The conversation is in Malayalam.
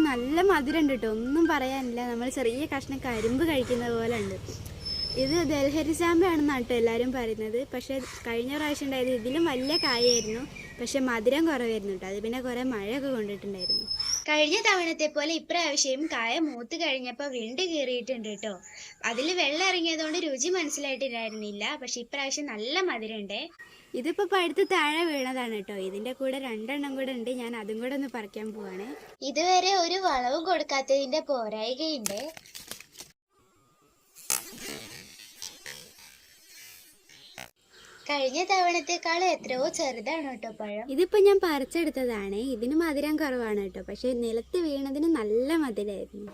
നല്ല മധുരം ഉണ്ട് കേട്ടോ, ഒന്നും പറയാനില്ല. നമ്മൾ ചെറിയ കഷ്ണം കരിമ്പ് കഴിക്കുന്ന പോലെ ഉണ്ട്. ഇത് ദൽഹരി ചാമ്പയാണെന്നാണ് കേട്ടോ എല്ലാവരും പറയുന്നത്. പക്ഷേ കഴിഞ്ഞ പ്രാവശ്യം ഉണ്ടായത് ഇതിലും വലിയ കായായിരുന്നു, പക്ഷെ മധുരം കുറവായിരുന്നു കേട്ടോ. അത് പിന്നെ കുറേ മഴയൊക്കെ കൊണ്ടിട്ടുണ്ടായിരുന്നു. കഴിഞ്ഞ തവണത്തെ പോലെ ഇപ്രാവശ്യം കായ മൂത്ത് കഴിഞ്ഞപ്പോൾ വിണ്ട് കീറിയിട്ടുണ്ട് കേട്ടോ. അതിൽ വെള്ളം ഇറങ്ങിയതുകൊണ്ട് രുചി മനസ്സിലായിട്ടുണ്ടായിരുന്നില്ല. പക്ഷെ ഇപ്രാവശ്യം നല്ല മധുരമുണ്ടേ. ഇതിപ്പോൾ പഴുത്ത് താഴെ വീണതാണ് കേട്ടോ. ഇതിൻ്റെ കൂടെ 2 എണ്ണം കൂടെ ഉണ്ട്, ഞാൻ അതും കൂടെ ഒന്ന് പറിക്കാൻ പോവാണ്. ഇതുവരെ ഒരു വളവും കൊടുക്കാത്തതിന്റെ പോരായികയുണ്ട്. കഴിഞ്ഞ തവണത്തെക്കാളും എത്രയോ ചെറുതാണ് കേട്ടോ പഴം. ഇതിപ്പോൾ ഞാൻ പറിച്ചെടുത്തതാണ്. ഇതിന് മധുരം കുറവാണ് കേട്ടോ, പക്ഷെ നിലത്ത് വീണതിന് നല്ല മധുരമായിരുന്നു.